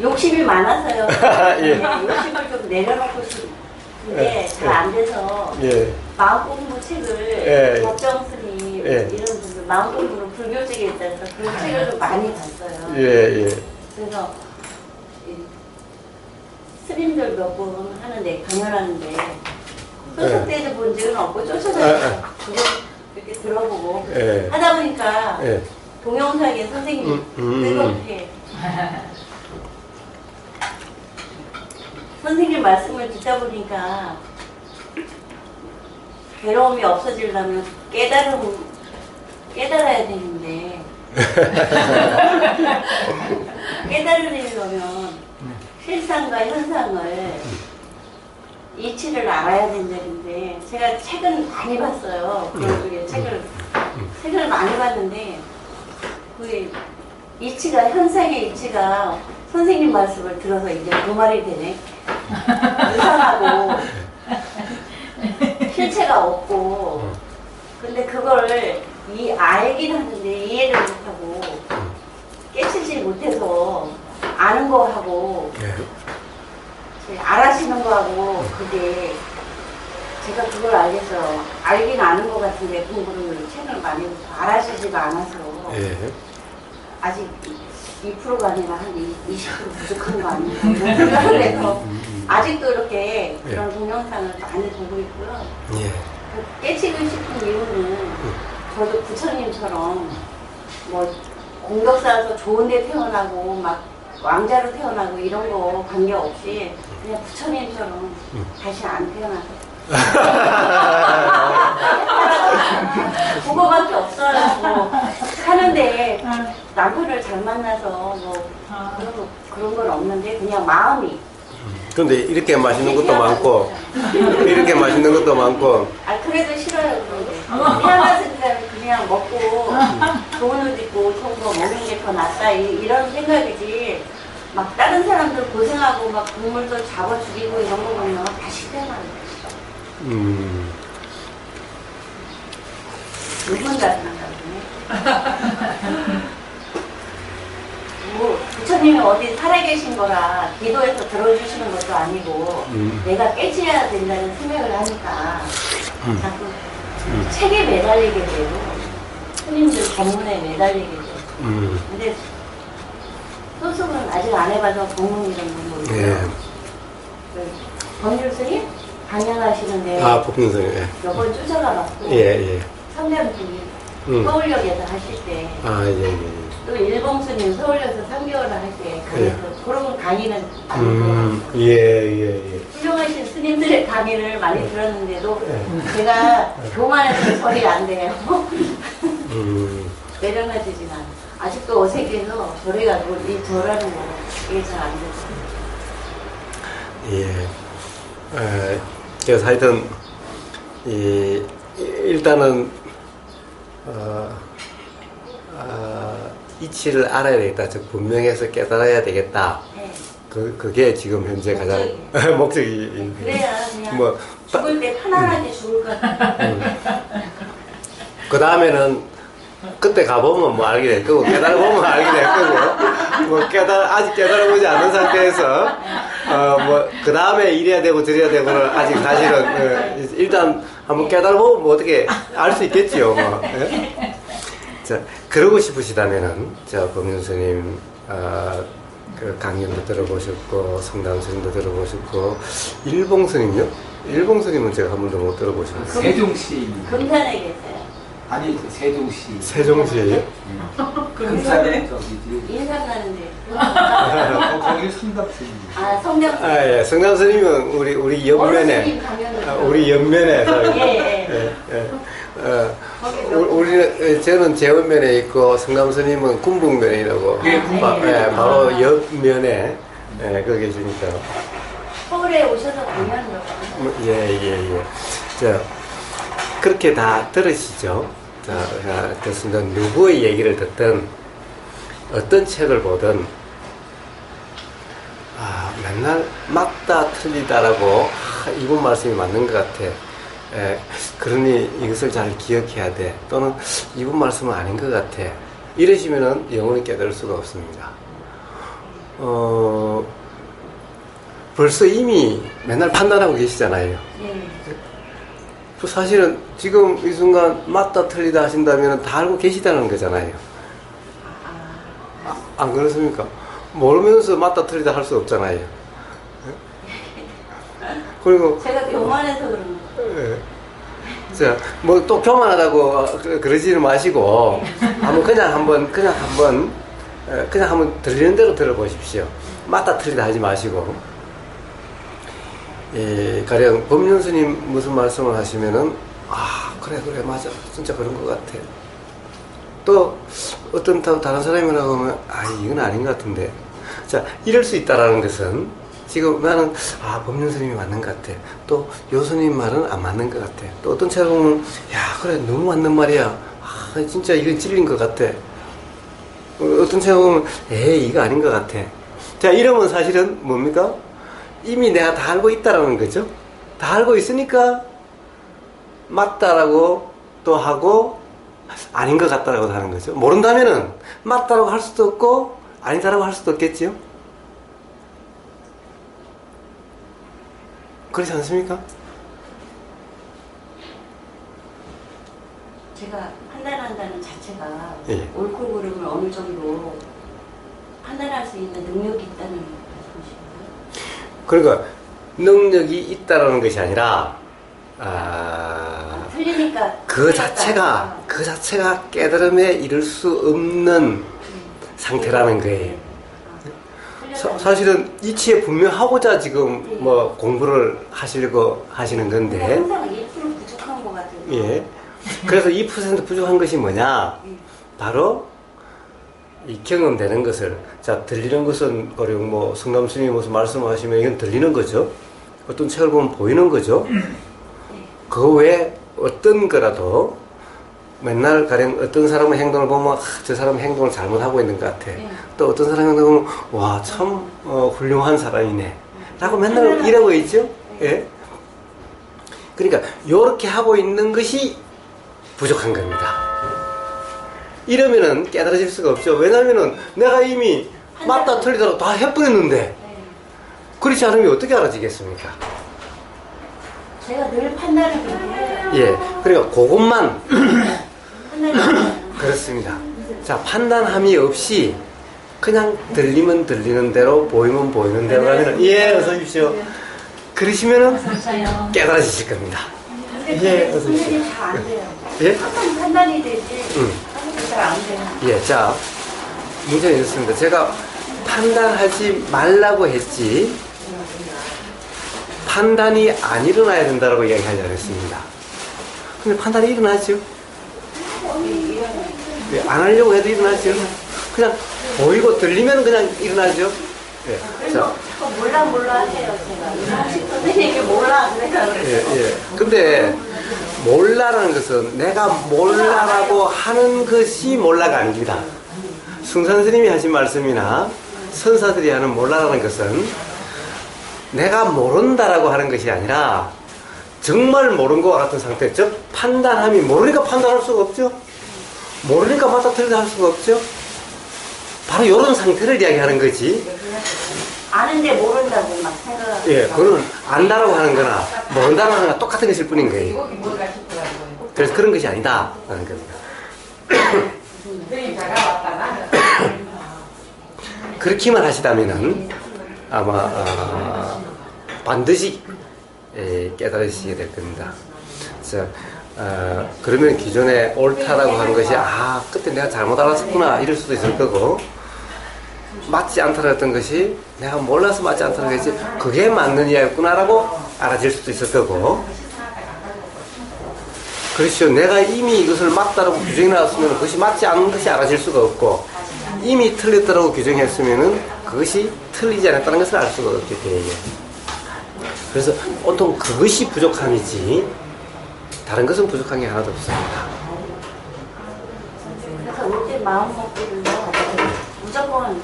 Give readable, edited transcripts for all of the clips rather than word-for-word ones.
욕심이 많아서요. 예. 욕심을 좀 내려놓고 싶은데 예. 잘 안 돼서 예. 마음 공부 책을 예. 법정 스님 예. 이런 분들 마음 공부는 불교 쪽에 있다서 그런 책을 좀 많이 봤어요. 예, 예. 그래서 스님들 몇 분 하는데 강연하는데 소속대에서 본 적은 없고 쫓아다니서 그거 이렇게 들어보고 예. 하다 보니까 예. 동영상에 선생님이 뜨겁게 선생님 말씀을 듣다 보니까 괴로움이 없어지려면 깨달아야 되는데 깨달으려면 실상과 현상을 이치를 알아야 된다는데 제가 책은 많이 봤어요. 그런 쪽에 책을 많이 봤는데 그 이치가 현상의 이치가 선생님 말씀을 들어서 이제 그 말이 되네. 이상하고 실체가 없고 근데 그걸 알긴 하는데 이해를 못하고 깨치지 못해서 아는 거하고 알아시는 거하고 그게 제가 그걸 알겠어요. 알긴 아는 것 같은데 공부를 책을 많이 해서 알아시지가 않아서 아직 2%가 아니라 한 20% 부족한 거 아닌가 이런 생각을 해서 아직도 이렇게 그런 동영상을 많이 보고 있고요. 깨치고 싶은 이유는 저도 부처님처럼 뭐 공덕 쌓아서 좋은 데 태어나고 막 왕자로 태어나고 이런 거 관계없이 그냥 부처님처럼 다시 안 태어나서 그거밖에 없어요. 뭐 사는데 남편을 잘 만나서 뭐 그런 건 없는데 그냥 마음이. 근데 이렇게 맛있는 것도 많고 이렇게 맛있는 것도 많고 그래도 싫어요. 그런데 태어났으니까 그냥 먹고 좋은 옷 입고 좋은 거 먹는 게 더 낫다 이런 생각이지. 막 다른 사람들 고생하고 막 동물도 잡아 죽이고 이런 거 보면 다시 태어나는 거죠. 누군 같은 생각이네. 뭐 부처님이 어디 살아계신 거라 기도해서 들어주시는 것도 아니고 내가 깨져야 된다는 생각을 하니까 자꾸 책에 매달리게 되고 스님들 법문에 매달리게 되고 근데 소속은 아직 안 해봐서 법문 이런 건 모르고요. 법률 스님 강연하시는데 법문 스님 몇번 쫓아가봤고 성장님이 서울역에서 하실 때 또 일봉 스님 서울역에서 3개월을 할 때 강의도 그런 강의는 많이 들어요. 훌륭하신 스님들의 강의를 많이 들었는데도 제가 교만해서 절이 안 돼요. 내려놔지진 않아요. 아직도 어색해서 절에 가고 이 절하는 거 이게 잘 안 돼서. 그래서 하여튼 일단은 이치를 알아야 되겠다. 즉 분명해서 깨달아야 되겠다. 그게 지금 현재 가장 목적이. 그래야 그냥 죽을 때 편안하게 죽을 것 같아요. 그 다음에는 그때 가보면 뭐 알게 될 거고 깨달아보면 알게 될 거고 뭐 아직 깨달아보지 않은 상태에서 뭐 그 다음에 이래야 되고 저래야 되고는 아직 사실은 일단 한번 깨달아보면 뭐 어떻게 알 수 있겠지요. 뭐. 자, 그러고 싶으시다면은 법륜 스님 그 강연도 들어보셨고 성당 스님도 들어보셨고 일봉 스님요? 일봉 스님은 제가 한 번도 못 들어보셨어요. 세종시. 금산에 계세요. 아니 세종시. 세종시에요? 금산에 저기지. 인상 나는데. 거기 성답스님. 성담. 성담 스님은 우리 옆면에 우리 옆면에 우리는 저는 제원면에 있고 성감 스님은 군북면이라고 바로 옆면에 거기 계시니까 서울에 오셔서 강연을 자 그렇게 다 들으시죠. 자 그렇습니다. 누구의 얘기를 듣든 어떤 책을 보든 맨날 맞다 틀리다라고 이분 말씀이 맞는 것 같아. 그러니 이것을 잘 기억해야 돼. 또는 이분 말씀은 아닌 것 같아. 이러시면은 영원히 깨달을 수가 없습니다. 벌써 이미 맨날 판단하고 계시잖아요. 네. 사실은 지금 이 순간 맞다 틀리다 하신다면 다 알고 계시다는 거잖아요. 안 그렇습니까? 모르면서 맞다 틀리다 할 수 없잖아요. 그리고 제가 교만해서 그런 거예요. 자, 뭐 또 교만하다고 그러지는 마시고 그냥 한번 들리는 대로 들어보십시오. 맞다 틀리다 하지 마시고. 예, 가령 법륜스님 무슨 말씀을 하시면은 그래 맞아 진짜 그런 것 같아. 또 어떤 다른 사람이라고 하면 이건 아닌 것 같은데. 자, 이럴 수 있다라는 것은 지금 나는 법륜스님이 맞는 것 같아. 또 요스님 말은 안 맞는 것 같아. 또 어떤 책을 보면 그래 너무 맞는 말이야. 진짜 이건 찔린 것 같아. 어떤 책을 보면 이거 아닌 것 같아. 자, 이러면 사실은 뭡니까? 이미 내가 다 알고 있다라는 거죠. 다 알고 있으니까 맞다라고 또 하고 아닌 것 같다라고 하는 거죠. 모른다면은 맞다라고 할 수도 없고 아니다라고 할 수도 없겠지요. 그렇지 않습니까? 제가 판단한다는 자체가 예. 옳고 그름을 어느 정도 판단할 수 있는 능력이 있다는 말씀이신가요? 그러니까 능력이 있다라는 것이 아니라 틀리니까 그 자체가 깨달음에 이를 수 없는 상태라는 거예요. 사실은 이치에 분명하고자 지금 뭐 공부를 하시려고 하시는 건데, 항상 1% 부족한 것 같아요. 예. 그래서 2% 부족한 것이 뭐냐? 바로 이 경험되는 것을, 자, 들리는 것은, 가령 뭐, 성남스님이 무슨 말씀을 하시면 이건 들리는 거죠. 어떤 책을 보면 보이는 거죠. 그 외에 어떤 거라도 맨날 가령 어떤 사람의 행동을 보면 저 사람의 행동을 잘못하고 있는 것 같아. 또 어떤 사람의 행동을 보면 와, 참 훌륭한 사람이네 라고 맨날 이러고 있죠. 예. 그러니까 이렇게 하고 있는 것이 부족한 겁니다. 이러면은 깨달아질 수가 없죠. 왜냐면은 내가 이미 맞다 틀리다고 다 해버렸는데 그렇지 않으면 어떻게 알아지겠습니까? 제가 늘 판단을 그렇게 해요. 예. 그러니까 그것만 판단을 그렇습니다. 자, 판단함이 없이 그냥 들리면 들리는 대로 보이면 보이는 대로 하면 어서 오십시오. 그러시면은 깨달아지실 겁니다. 예, 어서 오십시오. 잘안 돼요. 예? 항상 판단이 되지. 항상 잘안 돼요. 예, 자, 문제는 이렇습니다. 제가 판단하지 말라고 했지 판단이 안 일어나야 된다고 이야기하지 않았습니다. 근데 판단이 일어나죠. 예, 안 하려고 해도 일어나죠. 그냥 보이고 들리면 그냥 일어나죠. 예, 자, 몰라 해요, 제가. 선생님이 몰라, 그래서. 예. 근데 몰라라는 것은 내가 몰라라고 하는 것이 몰라가 아닙니다. 승선스님이 하신 말씀이나 선사들이 하는 몰라라는 것은 내가 모른다라고 하는 것이 아니라 정말 모르는 것과 같은 상태, 즉 판단함이 모르니까 판단할 수가 없죠. 모르니까 맞다 틀리다 할 수가 없죠. 바로 이런 상태를 이야기하는 거지. 아는데 모른다고 막 생각하고. 예, 그거는 안다라고 하는 거나 모른다라고 하는 거나 똑같은 것일 뿐인 거예요. 그래서 그런 것이 아니다 라는 겁니다. 그렇게만 하시다면은 아마 반드시 깨달으시게 될 겁니다. 자, 그러면 기존에 옳다라고 하는 것이 그때 내가 잘못 알았었구나 이럴 수도 있을 거고, 맞지 않다라고 했던 것이 내가 몰라서 맞지 않다라고 했지 그게 맞는 이야기였구나라고 알아질 수도 있을 거고, 그렇죠. 내가 이미 이것을 맞다라고 규정해 놨으면 그것이 맞지 않은 것이 알아질 수가 없고, 이미 틀렸다라고 규정했으면은 그것이 틀리지 않았다는 것을 알 수가 없기 때문에, 그래서 온통 그것이 부족함이지 다른 것은 부족한 게 하나도 없습니다. 그래서 올때 마음 먹기를요, 무조건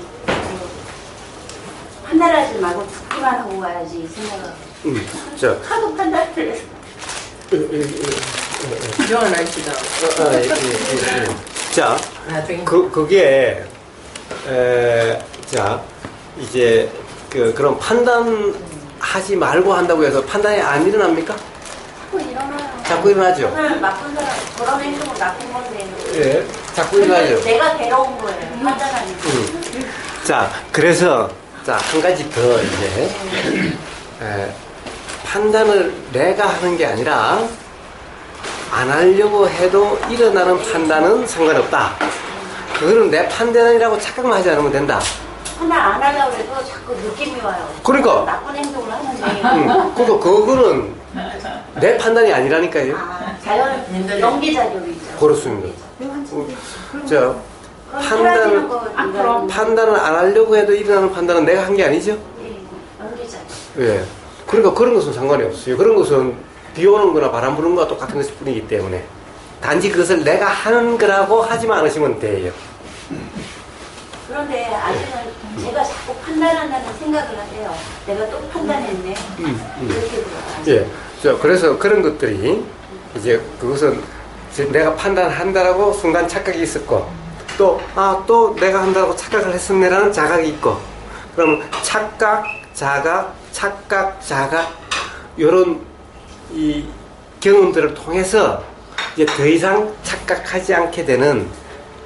판단하지 말고 듣기만 하고 가야지 이 생각을. 자, 하도 판단을 해서. 일어나시다. 자, 나중에. 그게 자, 이제 그런 판단 하지 말고 한다고 해서 판단이 안 일어납니까? 자꾸 일어나요. 자꾸 일어나죠. 저는 나쁜 사람, 저런 행동은 나쁜 건데. 예, 자꾸 일어나죠. 내가 괴로운 거예요. 판단하니까. 자, 그래서 자, 한 가지 더 이제 판단을 내가 하는 게 아니라 안 하려고 해도 일어나는 판단은 상관없다. 그거는 내 판단이라고 착각만 하지 않으면 된다. 판단 안 하려고 해도 자꾸 느낌이 와요. 그러니까. 나쁜 행동을 하는데. 그러니까 그거는 내 판단이 아니라니까요. 아, 자연 연기작용이죠. 그렇습니다. 자, 사라지는 거 판단을 안 하려고 해도 일어나는 판단은 내가 한 게 아니죠? 연기작용. 예. 그러니까 그런 것은 상관이 없어요. 그런 것은 비 오는 거나 바람 부는 거와 똑같은 것일 뿐이기 때문에. 단지 그것을 내가 하는 거라고 하지만 않으시면 돼요. 그런데 아직은 제가 자꾸 판단한다는 생각을 하세요. 내가 또 판단했네. 이렇게 들어가요. 예. 자, 그래서 그런 것들이 이제 그것은 이제 내가 판단한다라고 순간 착각이 있었고 또 내가 한다고 착각을 했었네라는 자각이 있고 그러면 착각, 자각, 요런 이 경험들을 통해서 이제 더 이상 착각하지 않게 되는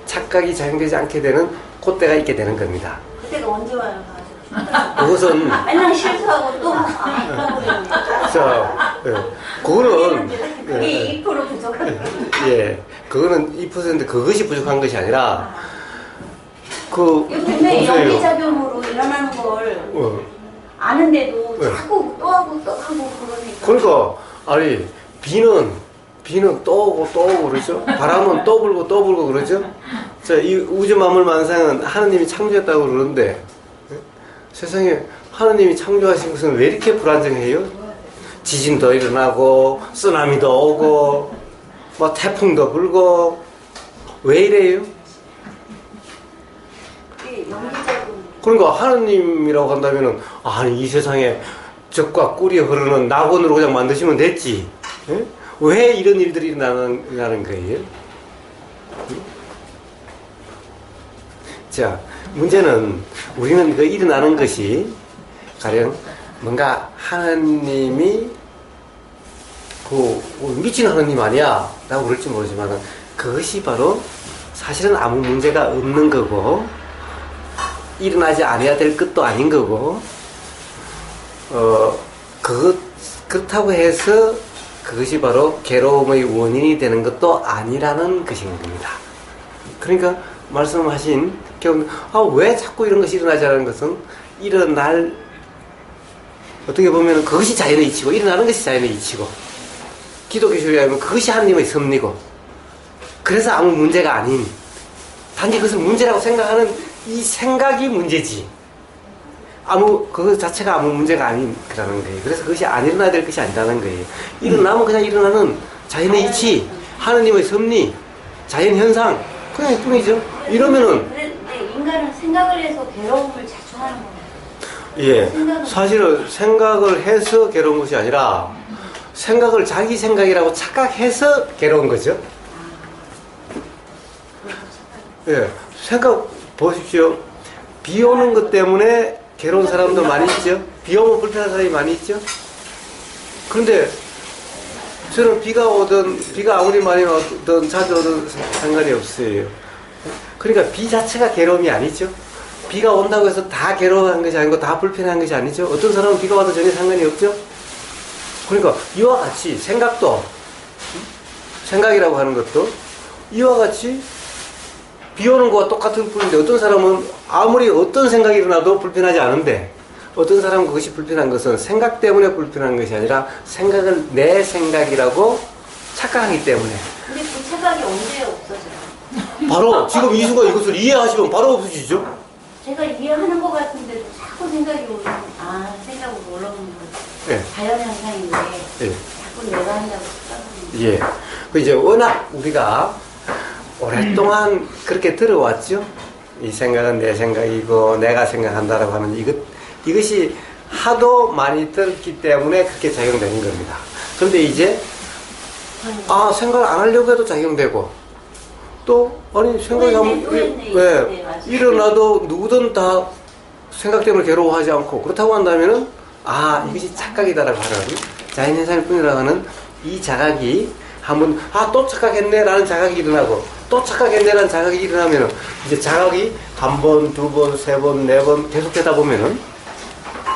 착각이 작용되지 않게 되는 그때가 있게 되는 겁니다. 그때가 언제 와요? 그것은 맨날 실수하고 또 그러거든요. 자, 그거는 그게 2% 부족한 거예요. 예, 그거는 2% 그것이 부족한 것이 아니라 분명히 연기작용으로 일어나는 걸 아는데도 네. 자꾸 또 하고 또 하고 그러니까. 그러니까 아니 비는 또 오고 또 오고 그러죠. 바람은 또 불고 또 불고 그러죠. 자, 이 우주 만물 만상은 하느님이 창조했다고 그러는데 세상에 하느님이 창조하신 것은 왜 이렇게 불안정해요? 지진도 일어나고 쓰나미도 오고 뭐 태풍도 불고 왜 이래요? 연기작용. 그러니까 하느님이라고 한다면은 이 세상에 적과 꿀이 흐르는 낙원으로 그냥 만드시면 됐지. 예? 왜 이런 일들이 일어나는 거예요? 자, 문제는 우리는 그 일어나는 것이 가령 뭔가 하느님이 미친 하느님 아니야 라고 그럴지 모르지만 그것이 바로 사실은 아무 문제가 없는 거고 일어나지 않아야 될 것도 아닌 거고 그렇다고 해서 그것이 바로 괴로움의 원인이 되는 것도 아니라는 것인 겁니다. 그러니까 말씀하신 왜 자꾸 이런 것이 일어나지 않는 것은 일어날 어떻게 보면 그것이 자연의 이치고 일어나는 것이 자연의 이치고 기독교식에 하면 그것이 하나님의 섭리고 그래서 아무 문제가 아닌 단지 그것을 문제라고 생각하는 이 생각이 문제지 그것 자체가 아무 문제가 아닌 거라는 거예요. 그래서 그것이 안 일어나야 될 것이 아니라는 거예요. 일어나면 그냥 일어나는 자연의 이치, 하느님의 섭리, 자연현상 그냥 이 뿐이죠. 이러면은 그런데 인간은 생각을 해서 괴로움을 자초하는 거예요. 예, 사실은 생각을 해서 괴로운 것이 아니라 생각을 자기 생각이라고 착각해서 괴로운 거죠. 예, 생각 보십시오. 비 오는 것 때문에 괴로운 사람도 많이 있죠. 비 오면 불편한 사람이 많이 있죠. 그런데 저는 비가 아무리 많이 오든 자주 오든 상관이 없어요. 그러니까 비 자체가 괴로움이 아니죠. 비가 온다고 해서 다 괴로워한 것이 아니고 다 불편한 것이 아니죠. 어떤 사람은 비가 와도 전혀 상관이 없죠. 그러니까 이와 같이 생각이라고 하는 것도 이와 같이 비 오는 거와 똑같은 뿐인데 어떤 사람은 아무리 어떤 생각이 일어나도 불편하지 않은데 어떤 사람은 그것이 불편한 것은 생각 때문에 불편한 것이 아니라 생각을 내 생각이라고 착각하기 때문에. 근데 그 생각이 언제 없어져요? 바로 지금 이 순간 이것을 이해하시면 바로 없어지죠. 제가 이해하는 것 같은데도 자꾸 생각이 오는 생각으로 올라오는 거 예. 자연현상인데 예. 자꾸 내가 한다고 생각하는 예. 그 이제 워낙 우리가 오랫동안 그렇게 들어왔죠. 이 생각은 내 생각이고 내가 생각한다라고 하는 이것이 하도 많이 들었기 때문에 그렇게 작용되는 겁니다. 그런데 이제 생각을 안 하려고 해도 작용되고 또 생각이 일어나도 누구든 다 생각 때문에 괴로워하지 않고 그렇다고 한다면은 아, 이것이 착각이다라고 하는 자연현상일 뿐이라고 하는 이 자각이 한번, 아, 또 착각했네라는 자각이 일어나고, 또 착각했네라는 자각이 일어나면은, 이제 자각이 한 번, 두 번, 세 번, 네 번 계속되다 보면은,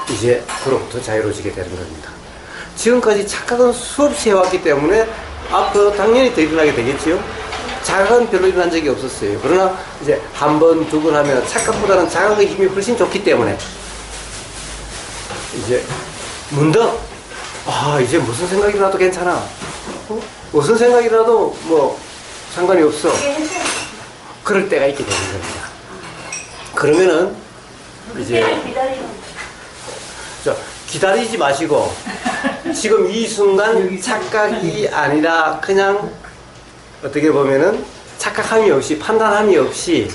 이제 그로부터 자유로워지게 되는 겁니다. 지금까지 착각은 수없이 해왔기 때문에, 앞으로 당연히 더 일어나게 되겠지요. 자각은 별로 일어난 적이 없었어요. 그러나, 이제 한 번, 두 번 하면 착각보다는 자각의 힘이 훨씬 좋기 때문에, 이제 문득 아 이제 무슨 생각이 나도 괜찮아 무슨 생각이 나도 뭐 상관이 없어 그럴 때가 있게 되는 겁니다. 그러면은 이제 자, 기다리지 마시고 지금 이 순간 착각이 아니라 그냥 어떻게 보면은 착각함이 없이 판단함이 없이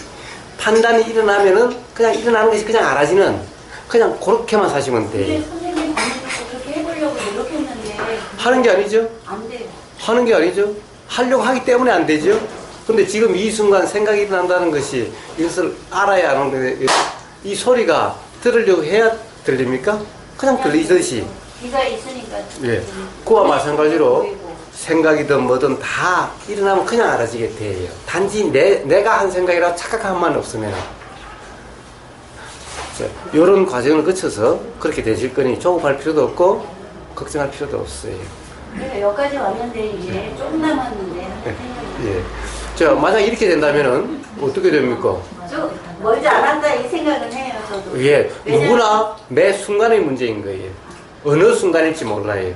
판단이 일어나면은 그냥 일어나는 것이 그냥 알아지는 그냥 그렇게만 사시면 돼요. 근데 선생님 방금도 그렇게 해보려고 노력했는데 하는 게 아니죠? 안 돼요. 하는 게 아니죠? 하려고 하기 때문에 안 되죠? 근데 지금 이 순간 생각이 일어난다는 것이 이것을 알아야 하는데 이 소리가 들으려고 해야 들립니까? 그냥 들리듯이. 귀가 있으니까. 예. 그와 마찬가지로 생각이든 뭐든 다 일어나면 그냥 알아지게 돼요. 단지 내가 한 생각이라 착각함만 없으면. 이런 과정을 거쳐서 그렇게 되실 거니 조급할 필요도 없고 걱정할 필요도 없어요. 그래서 여기까지 왔는데 이제 조금 남았는데. 예. 자, 만약 이렇게 된다면은 어떻게 됩니까? 좀 멀지 않았다 이 생각은 해요 저도. 예, 왜냐면- 누구나 매 순간의 문제인 거예요. 어느 순간일지 몰라요.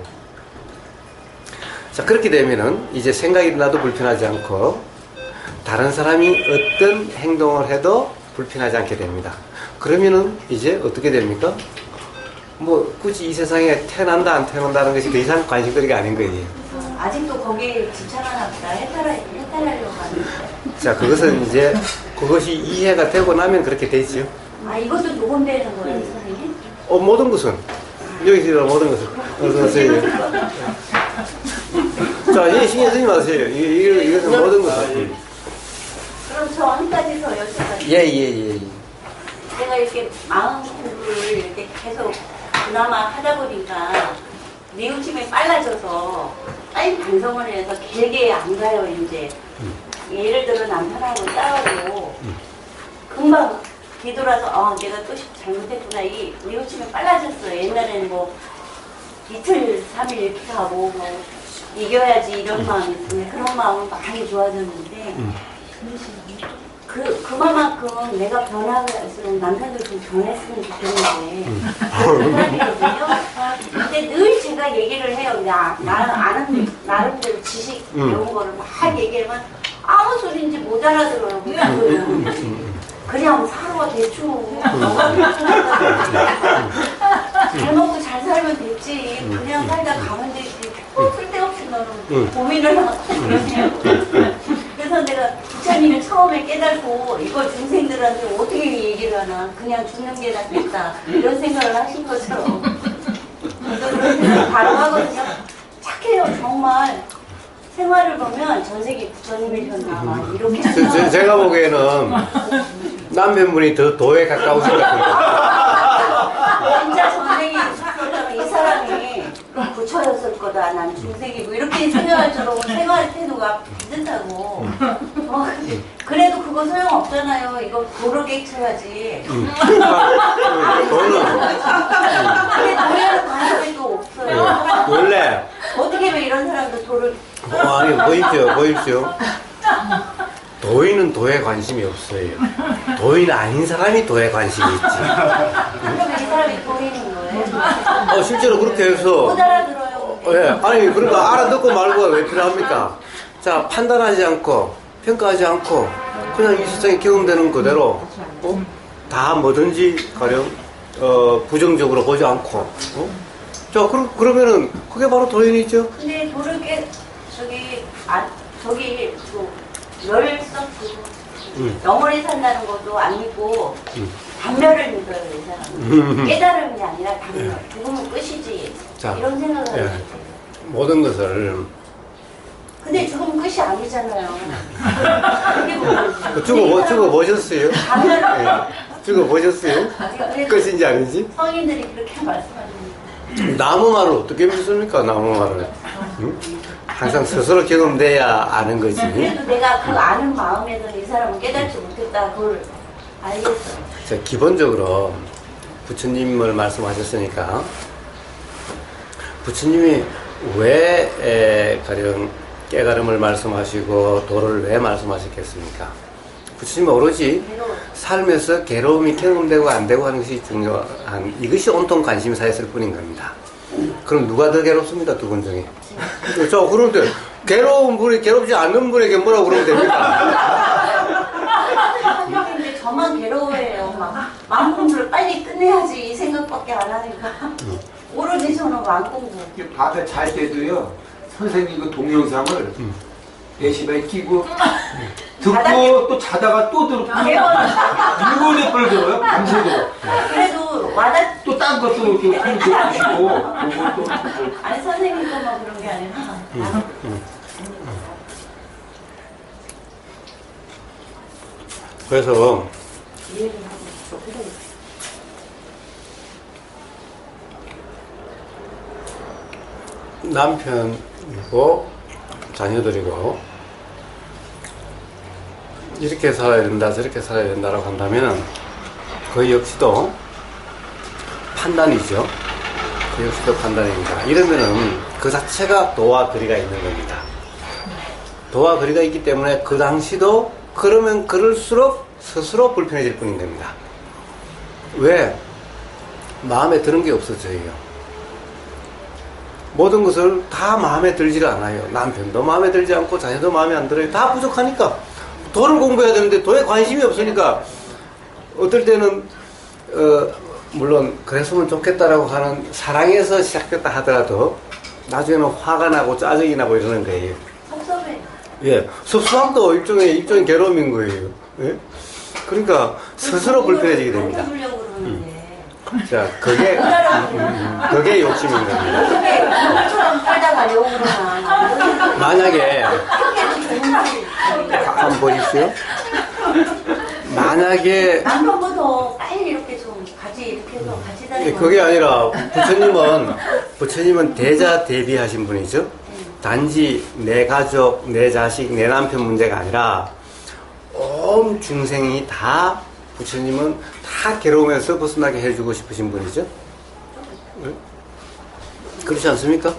자, 그렇게 되면은 이제 생각이 나도 불편하지 않고 다른 사람이 어떤 행동을 해도 불편하지 않게 됩니다. 그러면은 이제 어떻게 됩니까? 뭐 굳이 이 세상에 태어난다 안 태어난다는 것이 더 이상 관심거리가 아닌 거예요. 아직도 거기에 집착하나 보다. 해탈하려고 하는데. 자, 그것은 이제 그것이 이해가 되고 나면 그렇게 되죠. 아 이것도 녹음되는 거예요 선생님? 모든 것은 여기서 모든 것은 어서 오세요. 자, 예, 신경 쓰지 마세요. 이것은 모든 것은. 그럼 저 한 가지 더 여쭤봐요. 예. 제가 이렇게 마음 공부를 이렇게 계속 그나마 하다 보니까 뉘우침이 빨라져서 빨리 반성을 해서 길게 안 가요 이제. 예를 들어 남편하고 싸우고 금방 뒤돌아서 내가 또 잘못했구나 이 뉘우침이 빨라졌어요. 옛날에는 뭐 이틀 3일 이렇게 가고 뭐 이겨야지 이런 마음이 있으면 그런 마음은 많이 좋아졌는데 그만큼 내가 변화했으면 남편도 좀 변했으면 좋겠는데 근데 늘 제가 얘기를 해요. 그냥 아는 나름대로 지식 배운 거를 막 얘기하면 아무 소리인지 못 알아들어요. 그냥 살아 대충 잘 먹고 잘 살면 됐지 그냥 살다 가면 되지 쓸데없이 너는 고민을 하고 그러세요. 그래서 내가 부처님이 처음에 깨닫고 이걸 중생들한테 어떻게 얘기를 하나 그냥 죽는 게 낫겠다 이런 생각을 하신 것처럼 저도 그런 생각 바로 하거든요. 착해요 정말. 생활을 보면 전 세계 부처님이셨나 막 이렇게 제가 보기에는 남편분이 더 도에 가까우신 것 같아요. 진짜 전생이 그러면 이 사람이 부처였을 거다 난 중생이고 이렇게 생각할 정도로 생활 태도가 비슷하고 그래도 그거 소용없잖아요. 이거 도르게 쳐야지. 근데 도에는 관심이 또 없어요. 원래 어떻게 왜 이런 사람들 도를 아니 보십시오. 도인은 도에 관심이 없어요. 도인 아닌 사람이 도에 관심이 있지. 그러면 이 사람이 보이는 거예요? 실제로 그렇게 해서 못 알아들어요. 예, 아니 그러니까 알아듣고 말고가 왜 필요합니까? 자, 판단하지 않고 평가하지 않고 그냥 이 세상에 경험되는 그대로 다 뭐든지 가령 부정적으로 보지 않고 자, 그러면은 그게 바로 도인이죠. 근데 도르게 저기 열썩 영원히 산다는 것도 안 믿고 단멸을 믿어요 이 사람은. 깨달음이 아니라 단멸. 죽으면 끝이지. 자, 이런 생각을 예. 하죠. 모든 것을 근데 죽으면 끝이 아니잖아요. 그게 뭐지? 죽어 보셨어요? 단멸. 읽어보셨어요? 끝인지 아닌지? 성인들이 그렇게 말씀하십니다. 나무 말을 어떻게 믿습니까? 나무 말을. 응? 항상 스스로 경험돼야 아는 거지. 그래도 내가 그 아는 마음에는 이 사람은 깨닫지 못했다. 그걸 알겠어. 자, 기본적으로 부처님을 말씀하셨으니까 부처님이 왜 가령 깨달음을 말씀하시고 도를 왜 말씀하셨겠습니까? 부처님은 오로지 삶에서 괴로움이 경험되고 안 되고 하는 것이 중요한, 이것이 온통 관심사였을 뿐인 겁니다. 그럼 누가 더 괴롭습니다? 두 분 중에. 저 그런데 괴로운 분이 괴롭지 않는 분에게 뭐라고 그러면 됩니까? 근데 저만 괴로워해요. 마음 공부를 빨리 끝내야지 이 생각밖에 안 하니까. 오로지 저는 마음 공부. 밤에 잘 때도요, 선생님 그 동영상을 내시방에 끼고 듣고 또 자다가 또 들고 이거 몇 번 들어요? 밤새도록. 그래도 와닿. 또 딴 것도 이렇게 보시고 그것도 아니 선생님 것만 그런 게 아니라. 그래서 이해를 하고 그래. 남편이고 자녀들이고 이렇게 살아야 된다 저렇게 살아야 된다라고 한다면 그 역시도 판단이죠. 그 역시도 판단입니다. 이러면은 그 자체가 도와 거리가 있는 겁니다. 도와 거리가 있기 때문에 그 당시도 그러면 그럴수록 스스로 불편해질 뿐인 겁니다. 왜? 마음에 드는 게 없어져요. 모든 것을 다 마음에 들지를 않아요. 남편도 마음에 들지 않고 자녀도 마음에 안 들어요. 다 부족하니까. 도를 공부해야 되는데 도에 관심이 없으니까 어떨 때는 물론 그랬으면 좋겠다라고 하는 사랑에서 시작됐다 하더라도 나중에는 화가 나고 짜증이 나고 이러는 거예요. 섭섭해. 예, 섭섭함도 일종의 괴로움인 거예요. 예? 그러니까 스스로 불편해지게 됩니다. 바꿔주려고 그러는데. 자, 그게 욕심인 겁니다. 그게 그것처럼 살다 가려고 그러나. 만약에 한번 보십시오. 만약에 남편보다 빨리 이렇게 좀 같이 이렇게 해서 같이 다니고. 그게 아니라 부처님은 대자 대비하신 분이죠. 단지 내 가족, 내 자식, 내 남편 문제가 아니라 온 중생이 다 부처님은 다 괴로움에서 벗어나게 해주고 싶으신 분이죠. 그렇지 않습니까?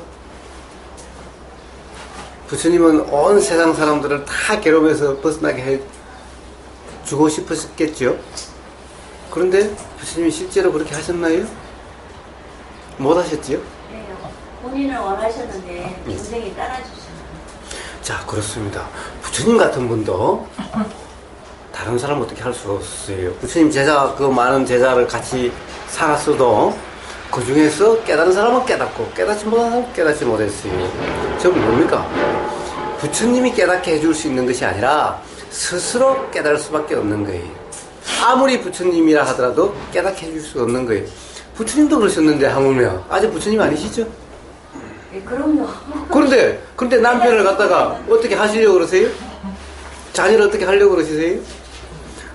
부처님은 온 세상 사람들을 다 괴로움에서 벗어나게 해주고 싶으셨겠죠. 그런데 부처님이 실제로 그렇게 하셨나요? 못 하셨지요? 네, 본인을 원하셨는데 동생이 따라주셨어요. 자, 그렇습니다. 부처님 같은 분도 다른 사람 어떻게 할 수가 없어요. 부처님 제자, 그 많은 제자를 같이 살았어도 그 중에서 깨달은 사람은 깨닫고 깨닫지 못한 사람은 깨닫지 못했어요. 저건 뭡니까? 부처님이 깨닫게 해줄 수 있는 것이 아니라 스스로 깨달을 수밖에 없는 거예요. 아무리 부처님이라 하더라도 깨닫게 해줄 수 없는 거예요. 부처님도 그러셨는데 하물며 아직 부처님 아니시죠? 네, 그럼요. 그런데 남편을 갖다가 어떻게 하시려고 그러세요? 자녀를 어떻게 하려고 그러시세요?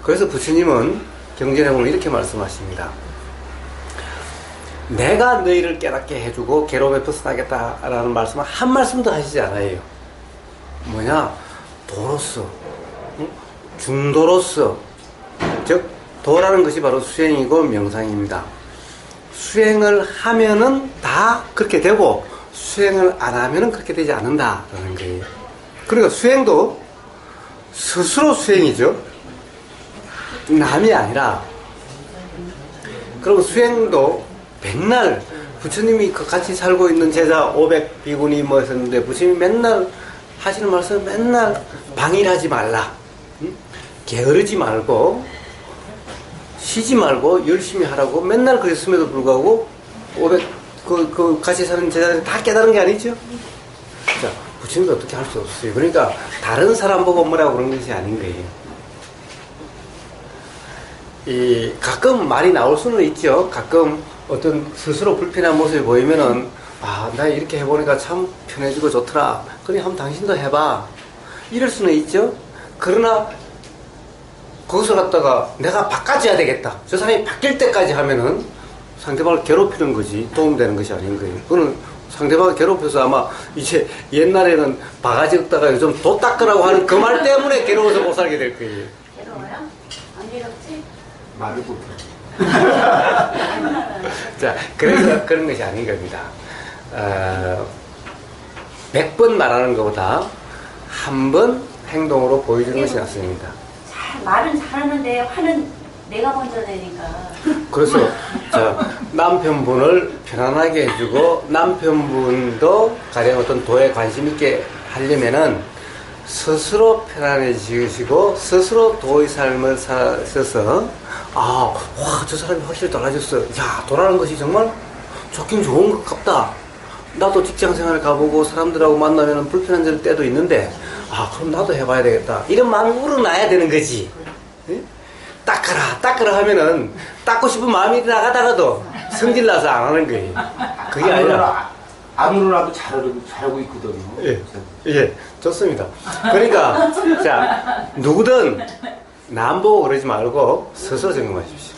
그래서 부처님은 경전에 보면 이렇게 말씀하십니다. 내가 너희를 깨닫게 해주고 괴로움에 벗어나겠다라는 말씀은 한 말씀도 하시지 않아요. 뭐냐? 도로서, 중도로서, 즉 도라는 것이 바로 수행이고 명상입니다. 수행을 하면은 다 그렇게 되고 수행을 안 하면은 그렇게 되지 않는다라는 거예요. 그러니까 수행도 스스로 수행이죠. 남이 아니라. 그리고 수행도 맨날 부처님이 같이 살고 있는 제자 500 비구니 뭐 했었는데 부처님이 맨날 하시는 말씀은 맨날 방일하지 말라. 게으르지 말고 쉬지 말고 열심히 하라고 맨날 그랬음에도 불구하고 500 같이 사는 제자들이 다 깨달은 게 아니죠. 자, 부처님도 어떻게 할 수 없어요. 그러니까 다른 사람 보고 뭐라고 그런 것이 아닌 거예요. 가끔 말이 나올 수는 있죠. 가끔 어떤 스스로 불편한 모습이 보이면은 나 이렇게 해보니까 참 편해지고 좋더라. 그래 한번 당신도 해봐. 이럴 수는 있죠. 그러나 거기서 갖다가 내가 바꿔줘야 되겠다. 저 사람이 바뀔 때까지 하면은 상대방을 괴롭히는 거지 도움되는 것이 아닌 거예요. 그거는 상대방을 괴롭혀서 아마 이제 옛날에는 바가지 긁다가 요즘 도 닦으라고 하는 그 말 때문에 괴로워서 못 살게 될 거예요. 괴로워요? 안 괴롭지? 말을 못해. 자, 그래서 그런 것이 아닌 겁니다. 100번 말하는 것보다 한 번 행동으로 보여주는 것이 낫습니다. 말은 잘하는데 화는 내가 먼저 내니까. 그래서 자, 남편분을 편안하게 해주고 남편분도 가령 어떤 도에 관심 있게 하려면은 스스로 편안해지시고 스스로 도의 삶을 사셔서 와, 저 사람이 확실히 달라졌어. 야, 도라는 것이 정말 좋긴 좋은 것 같다. 나도 직장 생활 가보고 사람들하고 만나면 불편한 때도 있는데 그럼 나도 해봐야 되겠다. 이런 마음이 우러나야 되는 거지. 예? 닦으라 하면은 닦고 싶은 마음이 나가다가도 성질나서 안 하는 거예요. 그게 아니라 안 울어라도 잘하고 있거든요. 예, 좋습니다. 그러니까 자, 누구든 남 보고 그러지 말고 스스로 점검하십시오.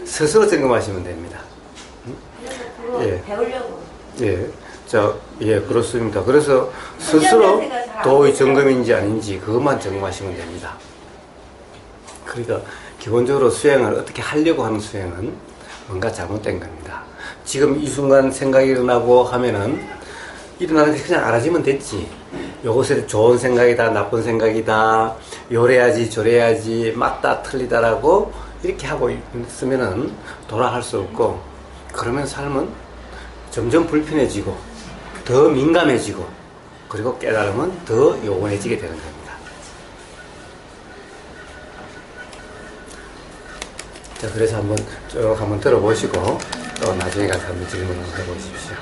스스로 점검하시면 됩니다. 그거 배우려고. 예, 그렇습니다. 그래서 스스로 도의 점검인지 아닌지 그것만 점검하시면 됩니다. 그러니까 기본적으로 수행을 어떻게 하려고 하는 수행은 뭔가 잘못된 겁니다. 지금 이 순간 생각이 일어나고 하면은 일어나는 게 그냥 알아지면 됐지. 요것이 좋은 생각이다, 나쁜 생각이다, 요래야지, 저래야지, 맞다, 틀리다라고 이렇게 하고 있으면은 돌아갈 수 없고, 그러면 삶은 점점 불편해지고, 더 민감해지고, 그리고 깨달음은 더 요원해지게 되는 겁니다. 자, 그래서 한번 쭉 한번 들어보시고, 또 나중에 가서 한번 질문을 해보십시오.